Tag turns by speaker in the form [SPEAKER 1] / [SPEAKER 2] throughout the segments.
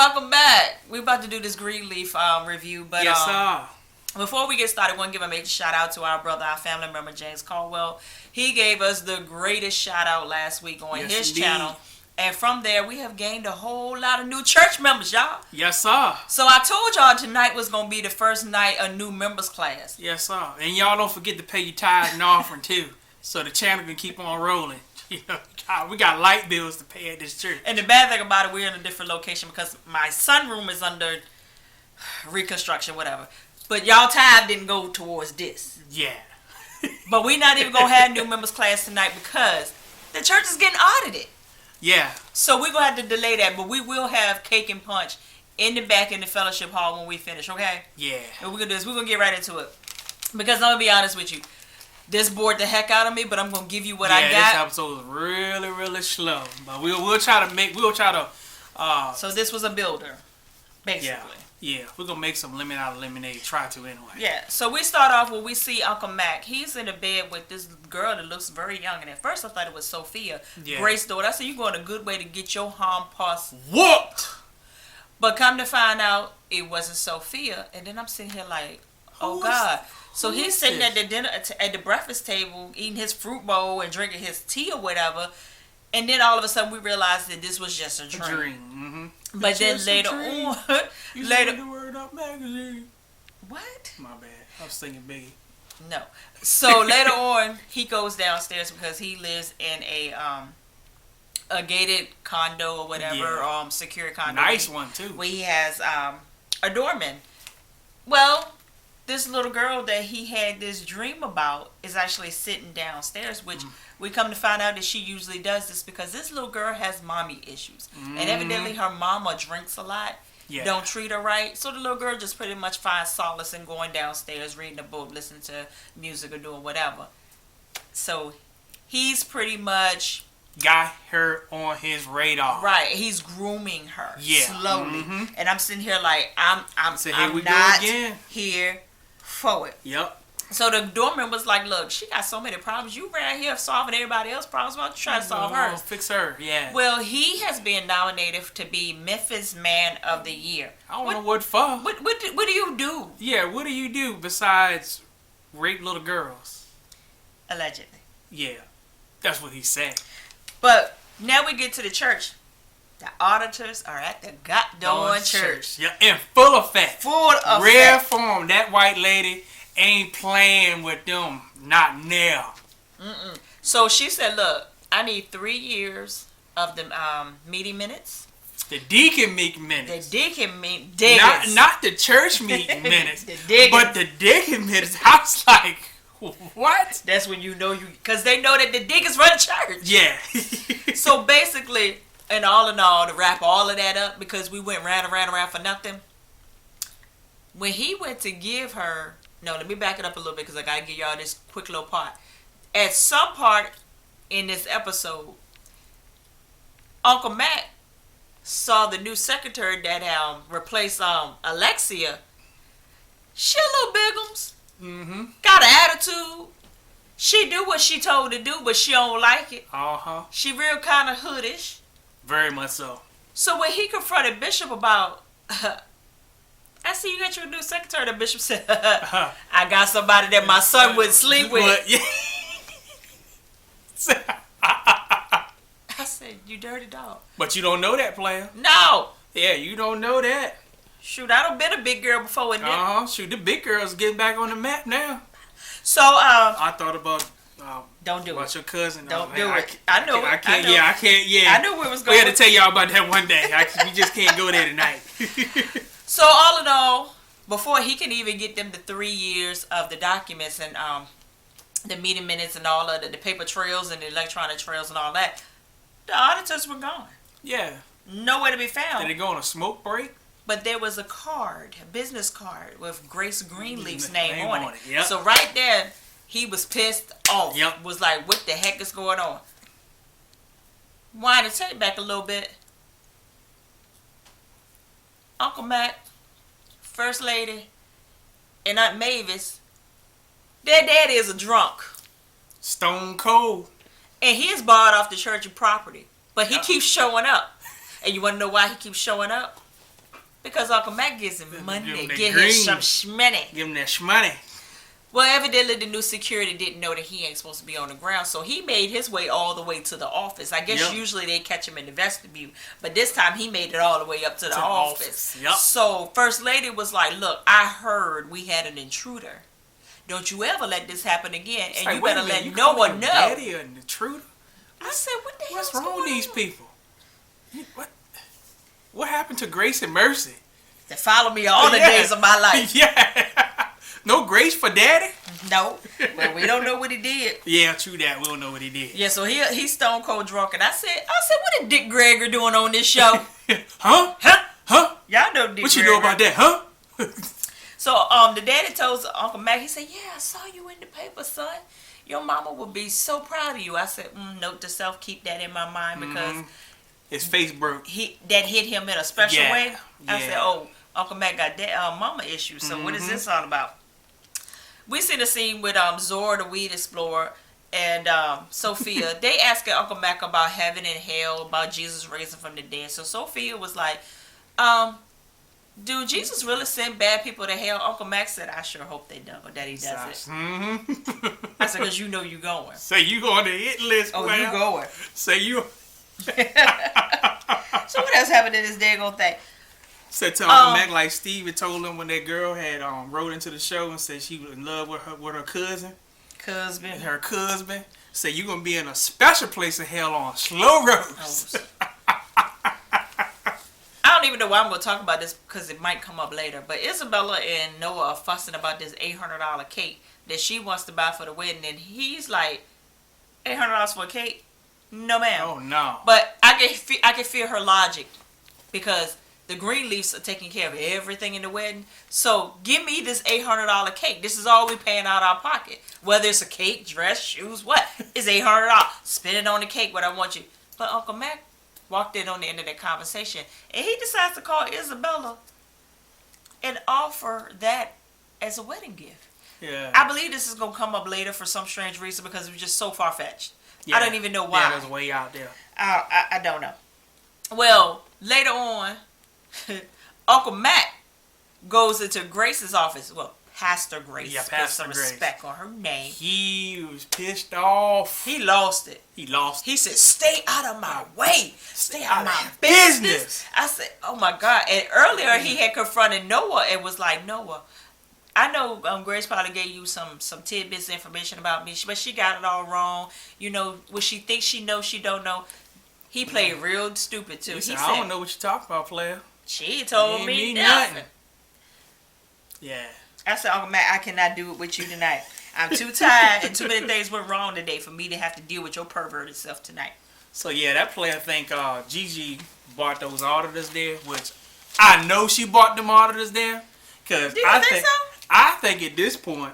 [SPEAKER 1] welcome back. We're about to do this Greenleaf review, but
[SPEAKER 2] yes, sir.
[SPEAKER 1] Before we get started, I want to give a major shout out to our brother, our family member, James Caldwell. He gave us the greatest shout out last week on his channel. And from there, we have gained a whole lot of new church members, y'all.
[SPEAKER 2] Yes, sir.
[SPEAKER 1] So I told y'all tonight was going to be the first night of new members class.
[SPEAKER 2] Yes, sir. And y'all don't forget to pay your tithe and offering, too. So the channel can keep on rolling. You know, we got light bills to pay at this church.
[SPEAKER 1] And the bad thing about it, we're in a different location because my sunroom is under reconstruction, whatever. But y'all tithe didn't go towards this.
[SPEAKER 2] Yeah.
[SPEAKER 1] But we're not even going to have new members class tonight because the church is getting audited.
[SPEAKER 2] Yeah.
[SPEAKER 1] So we're going to have to delay that, but we will have cake and punch in the back in the fellowship hall when we finish, okay?
[SPEAKER 2] Yeah.
[SPEAKER 1] And we're going to do this. We're going to get right into it. Because I'm going to be honest with you. This bored the heck out of me, but I'm going to give you what I got.
[SPEAKER 2] Yeah, this episode was really, really slow. But we'll try to...
[SPEAKER 1] So this was a builder, basically.
[SPEAKER 2] Yeah, we're going to make some lemon out of lemonade. Try to anyway.
[SPEAKER 1] Yeah, so we start off when we see Uncle Mack. He's in the bed with this girl that looks very young. And at first I thought it was Sophia, Grace's daughter. I said, you're going a good way to get your paws whooped. But come to find out, it wasn't Sophia. And then I'm sitting here like, oh, God. So he's sitting at the dinner, at the breakfast table, eating his fruit bowl and drinking his tea or whatever. And then all of a sudden we realized that this was just a dream.
[SPEAKER 2] Mm-hmm.
[SPEAKER 1] But then later on,
[SPEAKER 2] the word up magazine.
[SPEAKER 1] What?
[SPEAKER 2] My bad. I was thinking Biggie.
[SPEAKER 1] No. So later on, he goes downstairs because he lives in a gated condo or whatever, secure condo.
[SPEAKER 2] Nice one too.
[SPEAKER 1] Where he has a doorman. Well, this little girl that he had this dream about is actually sitting downstairs, which we come to find out that she usually does this because this little girl has mommy issues. And evidently her mama drinks a lot, don't treat her right. So the little girl just pretty much finds solace in going downstairs, reading a book, listening to music or doing whatever. So he's pretty much...
[SPEAKER 2] got her on his radar.
[SPEAKER 1] Right. He's grooming her slowly. And I'm sitting here like, I'm
[SPEAKER 2] we
[SPEAKER 1] not
[SPEAKER 2] go again.
[SPEAKER 1] here for it.
[SPEAKER 2] Yep.
[SPEAKER 1] So the doorman was like, look, she got so many problems. You around here solving everybody else's problems. Why don't you try to solve hers?
[SPEAKER 2] Fix her, yeah.
[SPEAKER 1] Well, he has been nominated to be Memphis Man of the Year.
[SPEAKER 2] I don't know what for.
[SPEAKER 1] What do you do?
[SPEAKER 2] Yeah, what do you do besides rape little girls?
[SPEAKER 1] Allegedly.
[SPEAKER 2] Yeah, that's what he said.
[SPEAKER 1] But now we get to the church. The auditors are at the goddamn church.
[SPEAKER 2] Yeah, in full effect.
[SPEAKER 1] Full effect.
[SPEAKER 2] Rare form. That white lady ain't playing with them. Not now.
[SPEAKER 1] So she said, look, I need 3 years of the meeting minutes.
[SPEAKER 2] The deacon meeting minutes.
[SPEAKER 1] The deacon meeting diggers.
[SPEAKER 2] Not the church meeting minutes.
[SPEAKER 1] The diggers.
[SPEAKER 2] But the deacon minutes. I was like, what?
[SPEAKER 1] That's when you know because they know that the diggers run church.
[SPEAKER 2] Yeah.
[SPEAKER 1] So basically, and all in all, to wrap all of that up, because we went round and round and round for nothing. When he went to give her, no, let me back it up a little bit because I gotta give y'all this quick little part. At some part in this episode, Uncle Matt saw the new secretary that replaced Alexia. She a little bigums. Got an attitude. She do what she told to do, but she don't like it. She real kind of hoodish.
[SPEAKER 2] Very much so.
[SPEAKER 1] So when he confronted Bishop about, I see you got your new secretary, the Bishop said, I got somebody that my son would sleep with. I said, you dirty dog.
[SPEAKER 2] But you don't know that, player.
[SPEAKER 1] No.
[SPEAKER 2] Yeah, you don't know that.
[SPEAKER 1] Shoot, I done been a big girl before.
[SPEAKER 2] Shoot, the big girl's getting back on the map now.
[SPEAKER 1] So,
[SPEAKER 2] I thought about...
[SPEAKER 1] don't do
[SPEAKER 2] about
[SPEAKER 1] it.
[SPEAKER 2] your cousin.
[SPEAKER 1] Don't do it. I know it.
[SPEAKER 2] I can't.
[SPEAKER 1] I know.
[SPEAKER 2] I can't. Yeah.
[SPEAKER 1] I knew where it was going.
[SPEAKER 2] We had to tell y'all about that one day. We just can't go there tonight.
[SPEAKER 1] So all in all, before he can even get them the 3 years of the documents and the meeting minutes and all of the paper trails and the electronic trails and all that, the auditors were gone.
[SPEAKER 2] Yeah.
[SPEAKER 1] Nowhere to be found.
[SPEAKER 2] Did they go on a smoke break?
[SPEAKER 1] But there was a card, a business card with Grace Greenleaf's name on it.
[SPEAKER 2] Yep.
[SPEAKER 1] So right there, he was pissed off.
[SPEAKER 2] Yep.
[SPEAKER 1] Was like, what the heck is going on? Wind the tape back a little bit. Uncle Matt, First Lady, and Aunt Mavis, their daddy is a drunk.
[SPEAKER 2] Stone cold.
[SPEAKER 1] And he is barred off the church property. But he keeps showing up. And you want to know why he keeps showing up? Because Uncle Mac gives him money.
[SPEAKER 2] Give him that
[SPEAKER 1] Give him
[SPEAKER 2] green.
[SPEAKER 1] some shmoney.
[SPEAKER 2] Give him that shmoney.
[SPEAKER 1] Well, evidently the new security didn't know that he ain't supposed to be on the ground, so he made his way all the way to the office. I guess usually they catch him in the vestibule, but this time he made it all the way up to the office.
[SPEAKER 2] Yep.
[SPEAKER 1] So First Lady was like, "Look, I heard we had an intruder. Don't you ever let this happen again, and
[SPEAKER 2] like,
[SPEAKER 1] you better let
[SPEAKER 2] you
[SPEAKER 1] Noah
[SPEAKER 2] call
[SPEAKER 1] know."
[SPEAKER 2] Daddy an intruder?
[SPEAKER 1] I said, "What the
[SPEAKER 2] What's
[SPEAKER 1] hell's
[SPEAKER 2] wrong with
[SPEAKER 1] going
[SPEAKER 2] these
[SPEAKER 1] on?"
[SPEAKER 2] people? What happened to grace and mercy?
[SPEAKER 1] They follow me all the days of my life.
[SPEAKER 2] Yeah. No grace for Daddy?
[SPEAKER 1] No, well, we don't know what he did.
[SPEAKER 2] Yeah, true that. We don't know what he did.
[SPEAKER 1] Yeah, so he's stone cold drunk, and I said, what is Dick Gregory doing on this show?
[SPEAKER 2] Huh?
[SPEAKER 1] Y'all know Dick.
[SPEAKER 2] What you know about that? Huh?
[SPEAKER 1] So the daddy told Uncle Mac, he said, "Yeah, I saw you in the paper, son. Your mama would be so proud of you." I said, "Note to self, keep that in my mind because
[SPEAKER 2] his face broke.
[SPEAKER 1] That hit him in a special way." I
[SPEAKER 2] Yeah.
[SPEAKER 1] said, "Oh, Uncle Mac got mama issues. So what is this all about?" We see the scene with Zora, the weed explorer, and Sophia. They asking Uncle Mac about heaven and hell, about Jesus raising from the dead. So Sophia was like, "Do Jesus really send bad people to hell?" Uncle Mac said, "I sure hope they don't, or that he does it." I said, "Because you know you going."
[SPEAKER 2] So you on the hit list?
[SPEAKER 1] Oh,
[SPEAKER 2] well,
[SPEAKER 1] you going?
[SPEAKER 2] Say you.
[SPEAKER 1] So what else happened in this daggone thing?
[SPEAKER 2] Said to Uncle Mac like Steve had told him when that girl had wrote into the show and said she was in love with her cousin. Her cousin. Said you gonna be in a special place in hell on slow roads.
[SPEAKER 1] I don't even know why I'm gonna talk about this because it might come up later. But Isabella and Noah are fussing about this $800 cake that she wants to buy for the wedding, and he's like, $800 for a cake? No, ma'am.
[SPEAKER 2] Oh no.
[SPEAKER 1] But I can feel her logic because the Greenleafs are taking care of everything in the wedding. So give me this $800 cake. This is all we paying out our pocket. Whether it's a cake, dress, shoes, what? It's $800. Spend it on the cake, what I want you. But Uncle Mac walked in on the end of that conversation, and he decides to call Isabella and offer that as a wedding gift.
[SPEAKER 2] Yeah.
[SPEAKER 1] I believe this is going to come up later for some strange reason because it was just so far-fetched.
[SPEAKER 2] Yeah.
[SPEAKER 1] I don't even know why.
[SPEAKER 2] Yeah, it was way out there.
[SPEAKER 1] I don't know. Well, later on, Uncle Mac goes into Grace's office. Well, Pastor Grace.
[SPEAKER 2] Yeah,
[SPEAKER 1] Put
[SPEAKER 2] Pastor
[SPEAKER 1] some
[SPEAKER 2] Grace.
[SPEAKER 1] respect on her name.
[SPEAKER 2] He was pissed off.
[SPEAKER 1] He lost it.
[SPEAKER 2] He
[SPEAKER 1] said, "Stay out of my way. Stay out of my
[SPEAKER 2] business."
[SPEAKER 1] business." I said, "Oh my God." And earlier he had confronted Noah and was like, "Noah, I know Grace probably gave you some tidbits of information about me, but she got it all wrong. You know, what she thinks she knows, she don't know." He played real stupid too.
[SPEAKER 2] He
[SPEAKER 1] He
[SPEAKER 2] said,
[SPEAKER 1] said,
[SPEAKER 2] "I don't know what you talking about, player."
[SPEAKER 1] "She told
[SPEAKER 2] Ain't
[SPEAKER 1] me
[SPEAKER 2] mean
[SPEAKER 1] nothing."
[SPEAKER 2] Yeah.
[SPEAKER 1] I said, "Uncle Mac, I cannot do it with you tonight. I'm too tired and too many things went wrong today for me to have to deal with your perverted self tonight."
[SPEAKER 2] So yeah, that player think Gigi bought those auditors there, which I know she bought them auditors there, cause
[SPEAKER 1] Do you
[SPEAKER 2] I
[SPEAKER 1] think so?
[SPEAKER 2] I think at this point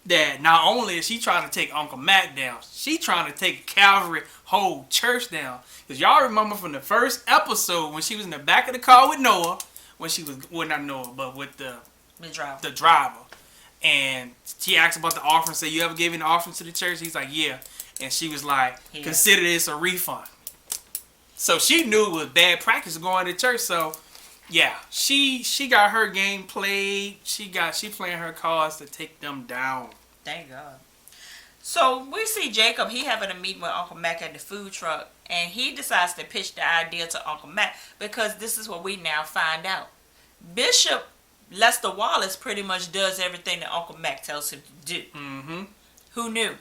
[SPEAKER 2] that not only is she trying to take Uncle Mac down, she trying to take Calvary whole church down. Cause y'all remember from the first episode when she was in the back of the car with Noah, when she was not Noah, but with the driver, and she asked about the offering. Said, "You ever gave an offering to the church?" He's like, "Yeah," and she was like,
[SPEAKER 1] Yeah.
[SPEAKER 2] "Consider this a refund." So she knew it was bad practice going to church. So yeah, she got her game played. She playing her cards to take them down.
[SPEAKER 1] Thank God. So we see Jacob. He having a meeting with Uncle Mac at the food truck, and he decides to pitch the idea to Uncle Mac because this is what we now find out. Bishop Lester Wallace pretty much does everything that Uncle Mac tells him to do.
[SPEAKER 2] Mm-hmm.
[SPEAKER 1] Who knew?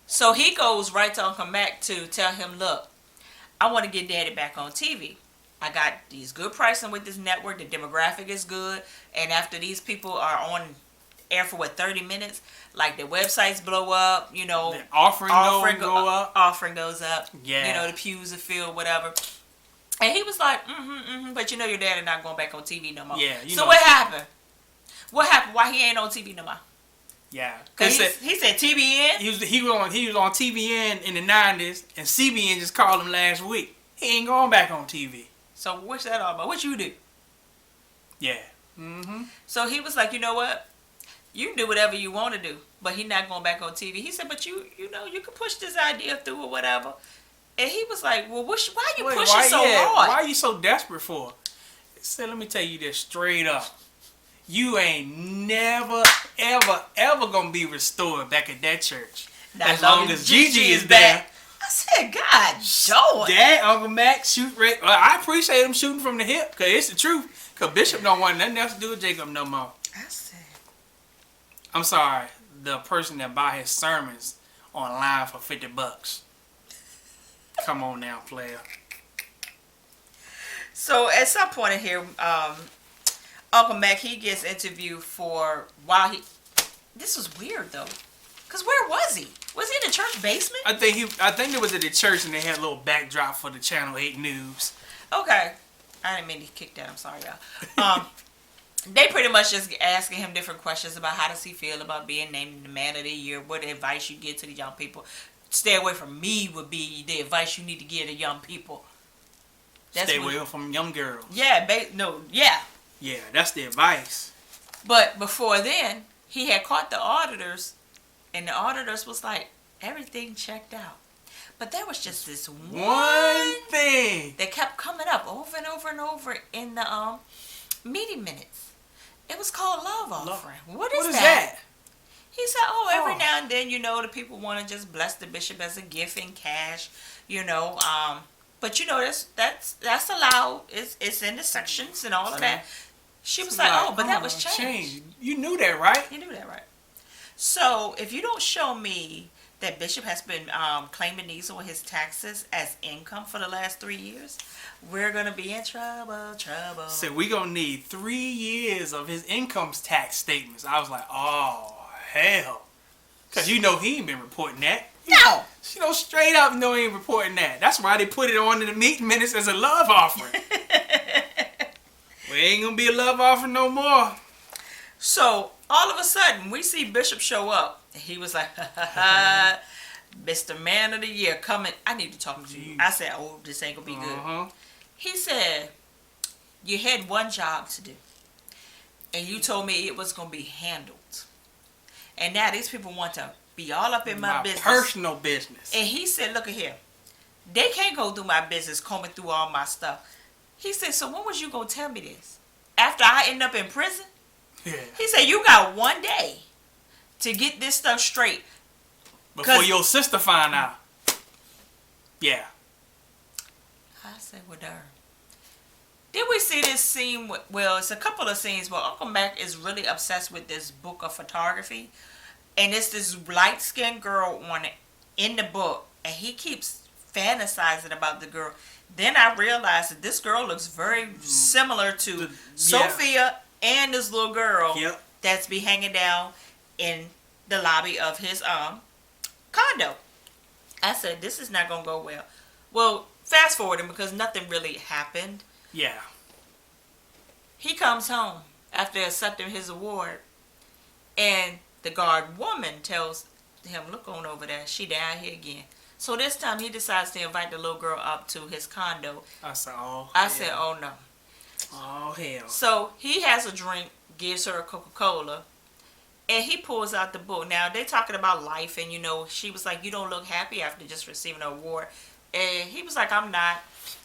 [SPEAKER 1] So he goes right to Uncle Mac to tell him, "Look, I want to get Daddy back on TV. I got these good pricing with this network. The demographic is good. And after these people are on air for 30 minutes, like the websites blow up, you know,
[SPEAKER 2] The offering go up.
[SPEAKER 1] Offering goes up.
[SPEAKER 2] Yeah.
[SPEAKER 1] You know, the pews are filled, whatever." And he was like, but you know your daddy not going back on TV no more.
[SPEAKER 2] Yeah.
[SPEAKER 1] So what happened? What happened? Why he ain't on TV no more?
[SPEAKER 2] Yeah.
[SPEAKER 1] Cause he said TBN.
[SPEAKER 2] He was on TBN in the 90s, and CBN just called him last week. He ain't going back on TV.
[SPEAKER 1] So what's that all about? What you do?
[SPEAKER 2] Yeah. Mm-hmm.
[SPEAKER 1] So he was like, "You know what? You can do whatever you want to do, but he not going back on TV." He said, "But you know, you can push this idea through or whatever." And he was like, "Well, why you pushing so hard?"
[SPEAKER 2] Why are you so desperate for? said, let me tell you this straight up. You ain't never, ever gonna be restored back at that church.
[SPEAKER 1] Not
[SPEAKER 2] as long as Gigi is there.
[SPEAKER 1] I said, God, Joe.
[SPEAKER 2] Dad, Uncle Mack, shoot right. I appreciate him shooting from the hip, because it's the truth. Because Bishop don't want nothing else to do with Jacob no more.
[SPEAKER 1] I said.
[SPEAKER 2] I'm sorry, the person that buy his sermons online for $50. Come on now, player.
[SPEAKER 1] So at some point in here, Uncle Mack, he gets interviewed for this was weird though. Because where was he? Was he in the church basement?
[SPEAKER 2] I think it was at the church and they had a little backdrop for the Channel 8 news.
[SPEAKER 1] Okay. I didn't mean to kick that. I'm sorry, y'all. They pretty much just asking him different questions about how does he feel about being named the man of the year, what advice you give to the young people. Stay away from me would be the advice you need to give to young people.
[SPEAKER 2] Stay away from young girls.
[SPEAKER 1] Yeah, yeah.
[SPEAKER 2] Yeah, that's the advice.
[SPEAKER 1] But before then, he had caught the auditors, and the auditors was like, everything checked out. But there was just this one
[SPEAKER 2] thing
[SPEAKER 1] that kept coming up over and over and over in the meeting minutes. It was called love offering. What is that? He said, every now and then, the people want to just bless the bishop as a gift in cash, but that's allowed. It's in the sections and all of that. She was like, but that was changed.
[SPEAKER 2] You knew that, right?
[SPEAKER 1] You knew that, right? So if you don't show me that Bishop has been claiming these on his taxes as income for the last 3 years, we're going to be in trouble.
[SPEAKER 2] So we're going to need 3 years of his income tax statements. I was like, oh, hell. Because he ain't been reporting that.
[SPEAKER 1] No.
[SPEAKER 2] Straight up he ain't reporting that. That's why they put it on in the meeting minutes as a love offering. We ain't going to be a love offering no more.
[SPEAKER 1] So all of a sudden, we see Bishop show up. He was like, Mr. Man of the Year coming. I need to talk to you. I said, this ain't going to be good. He said, you had one job to do. And you told me it was going to be handled. And now these people want to be all up in my business.
[SPEAKER 2] Personal business.
[SPEAKER 1] And he said, look at here. They can't go through my business, combing through all my stuff. He said, so when was you going to tell me this? After I end up in prison?
[SPEAKER 2] Yeah.
[SPEAKER 1] He said, you got 1 day to get this stuff straight.
[SPEAKER 2] Before your sister find out. Yeah.
[SPEAKER 1] I said, well, darn. Did we see this scene? Well, it's a couple of scenes where Uncle Mack is really obsessed with this book of photography. And it's this light-skinned girl in the book. And he keeps fantasizing about the girl. Then I realized that this girl looks very similar to Sophia and this little girl that's be hanging down in the lobby of his condo. I said, this is not going to go well. Well, fast forwarding because nothing really happened.
[SPEAKER 2] Yeah.
[SPEAKER 1] He comes home after accepting his award, and the guard woman tells him, look on over there, she down here again. So this time he decides to invite the little girl up to his condo.
[SPEAKER 2] I said,
[SPEAKER 1] oh no.
[SPEAKER 2] Oh, hell.
[SPEAKER 1] So he has a drink, gives her a Coca-Cola, and he pulls out the book. Now, they talking about life, and, she was like, you don't look happy after just receiving an award. And he was like, I'm not.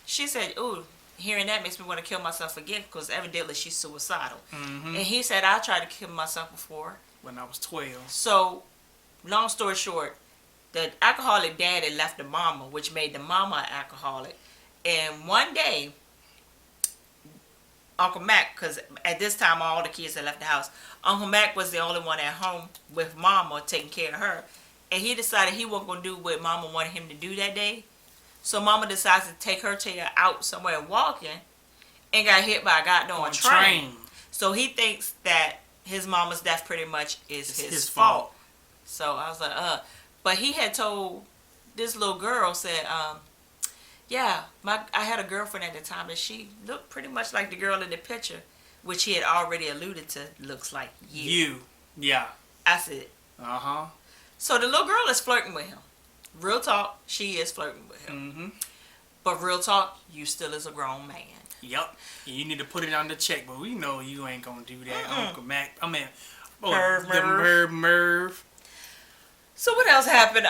[SPEAKER 1] She said, ooh, hearing that makes me want to kill myself again, because evidently she's suicidal. Mm-hmm. And he said, I tried to kill myself before.
[SPEAKER 2] When I was 12.
[SPEAKER 1] So, long story short, the alcoholic daddy left the mama, which made the mama an alcoholic. And one day, Uncle Mack, because at this time all the kids had left the house, Uncle Mack was the only one at home with mama taking care of her. And he decided he wasn't going to do what mama wanted him to do that day. So mama decides to take her tail out somewhere walking and got hit by a goddamn train. So he thinks that his mama's death pretty much is his fault. So I was like, But he had told this little girl, said, I had a girlfriend at the time, and she looked pretty much like the girl in the picture, which he had already alluded to looks like you.
[SPEAKER 2] Yeah.
[SPEAKER 1] I said.
[SPEAKER 2] Uh-huh.
[SPEAKER 1] So the little girl is flirting with him. Real talk, she is flirting with him. Mm-hmm. But real talk, you still is a grown man.
[SPEAKER 2] Yep. And you need to put it on the check, but we know you ain't going to do that, Uncle Mack. I mean, Merv.
[SPEAKER 1] So what else happened?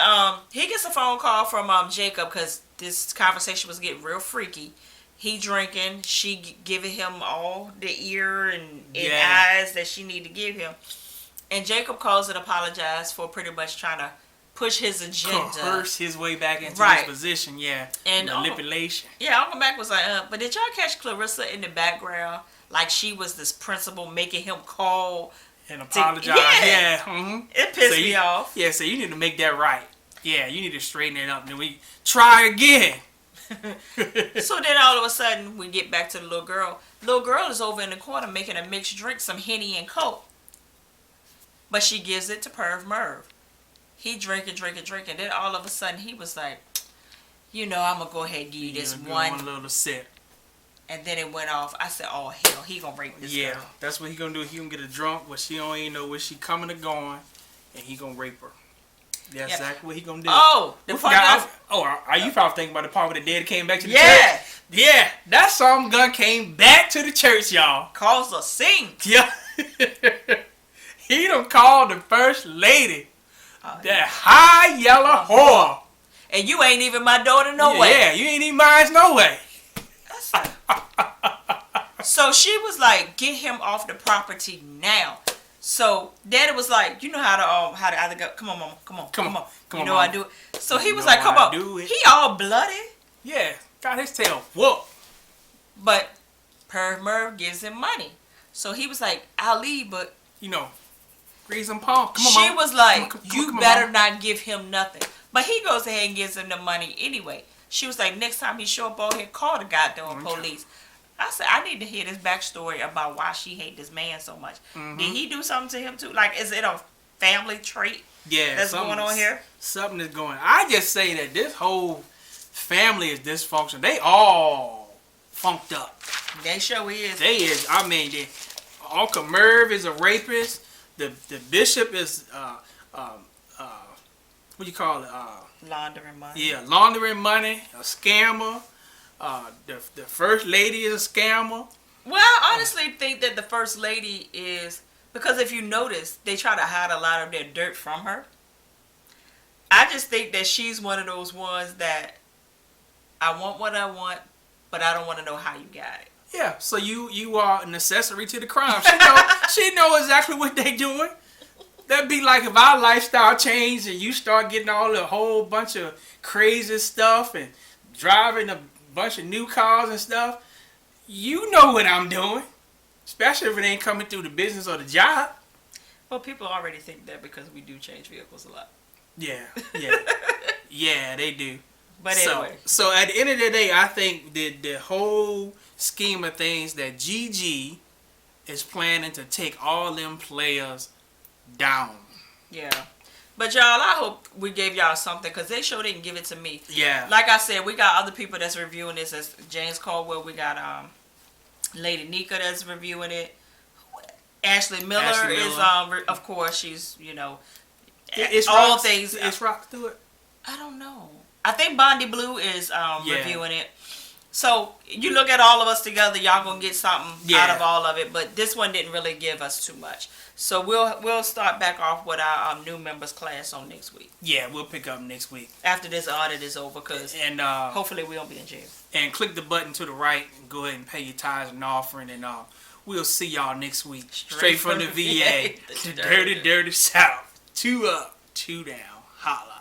[SPEAKER 1] He gets a phone call from Jacob, because this conversation was getting real freaky. He drinking. She giving him all the ear and
[SPEAKER 2] Yeah.
[SPEAKER 1] eyes that she need to give him. And Jacob calls and apologizes for pretty much trying to push his agenda.
[SPEAKER 2] Coerce his way back into
[SPEAKER 1] Right.
[SPEAKER 2] his position, yeah.
[SPEAKER 1] And
[SPEAKER 2] manipulation.
[SPEAKER 1] Yeah, Uncle Mac was like, but did y'all catch Clarissa in the background? Like she was this principal making him call
[SPEAKER 2] And apologize.
[SPEAKER 1] Yeah.
[SPEAKER 2] Yeah. Mm-hmm.
[SPEAKER 1] It pissed
[SPEAKER 2] So
[SPEAKER 1] me off.
[SPEAKER 2] Yeah, so you need to make that right. Yeah, you need to straighten it up. Then we try again.
[SPEAKER 1] So then all of a sudden we get back to the little girl. Little girl is over in the corner making a mixed drink, some Henny and Coke. But she gives it to Perv Merv. He drinking. Then all of a sudden he was like, I'm going to go ahead and give you this one.
[SPEAKER 2] Little sip.
[SPEAKER 1] And then it went off. I said, oh, hell, he going to rape this girl.
[SPEAKER 2] That's what he going to do. He going to get her drunk, but she don't even know where she coming or going, and he going to rape her. That's exactly what he going to do.
[SPEAKER 1] Oh, the part
[SPEAKER 2] are you probably thinking about the part where the dead came back to the
[SPEAKER 1] Yeah.
[SPEAKER 2] church? Yeah. That song gun came back to the church, y'all.
[SPEAKER 1] Calls a scene.
[SPEAKER 2] Yeah. He done called the first lady. That high yellow whore.
[SPEAKER 1] And you ain't even my daughter no way.
[SPEAKER 2] Yeah, you ain't even mine no way.
[SPEAKER 1] So she was like, get him off the property now. So Daddy was like, you know how to either go. Come on, Mama. Come on. You know I do it. So he was like, come on. He all bloody.
[SPEAKER 2] Yeah, got his tail whooped.
[SPEAKER 1] But Perv Merv gives him money. So he was like, I'll leave, but
[SPEAKER 2] raise some palm. Come on,
[SPEAKER 1] she
[SPEAKER 2] Mom.
[SPEAKER 1] was like,
[SPEAKER 2] come
[SPEAKER 1] you
[SPEAKER 2] on,
[SPEAKER 1] better
[SPEAKER 2] Mom.
[SPEAKER 1] not give him nothing. But he goes ahead and gives him the money anyway. She was like, next time he show up over here, call the goddamn police. I said, I need to hear this backstory about why she hate this man so much.
[SPEAKER 2] Mm-hmm.
[SPEAKER 1] Did he do something to him too? Like, is it a family trait that's going on here?
[SPEAKER 2] Something is going. I just say that this whole family is dysfunctional. They all funked up.
[SPEAKER 1] They sure is.
[SPEAKER 2] They is. I mean, Uncle Merv is a rapist. The bishop is what do you call it?
[SPEAKER 1] Laundering money.
[SPEAKER 2] Yeah, laundering money, a scammer. The first lady is a scammer.
[SPEAKER 1] Well, I honestly think that the first lady is, because if you notice, they try to hide a lot of their dirt from her. I just think that she's one of those ones that I want what I want, but I don't want to know how you got it.
[SPEAKER 2] Yeah, so you are an accessory to the crime. She know exactly what they doing. That'd be like if our lifestyle changed and you start getting all a whole bunch of crazy stuff and driving a bunch of new cars and stuff. You know what I'm doing, especially if it ain't coming through the business or the job.
[SPEAKER 1] Well, people already think that because we do change vehicles a lot.
[SPEAKER 2] Yeah, they do.
[SPEAKER 1] But anyway.
[SPEAKER 2] So at the end of the day, I think the whole scheme of things that Gigi is planning to take all them players down.
[SPEAKER 1] Yeah. But y'all, I hope we gave y'all something, because they sure didn't give it to me.
[SPEAKER 2] Yeah.
[SPEAKER 1] Like I said, we got other people that's reviewing this. As James Caldwell, we got Lady Nika that's reviewing it. Ashley Miller is of course, she's
[SPEAKER 2] It's
[SPEAKER 1] all
[SPEAKER 2] rock,
[SPEAKER 1] things.
[SPEAKER 2] It's rock through it.
[SPEAKER 1] I don't know. I think Bondi Blue is reviewing it. So you look at all of us together, y'all gonna get something out of all of it. But this one didn't really give us too much. So we'll start back off with our new members class on next week.
[SPEAKER 2] Yeah, we'll pick up next week
[SPEAKER 1] after this audit is over, and hopefully we won't be in jail. And
[SPEAKER 2] click the button to the right and go ahead and pay your tithes and offering, and we'll see y'all next week. Straight from the VA, the dirty South. 2 up, 2 down. Holla.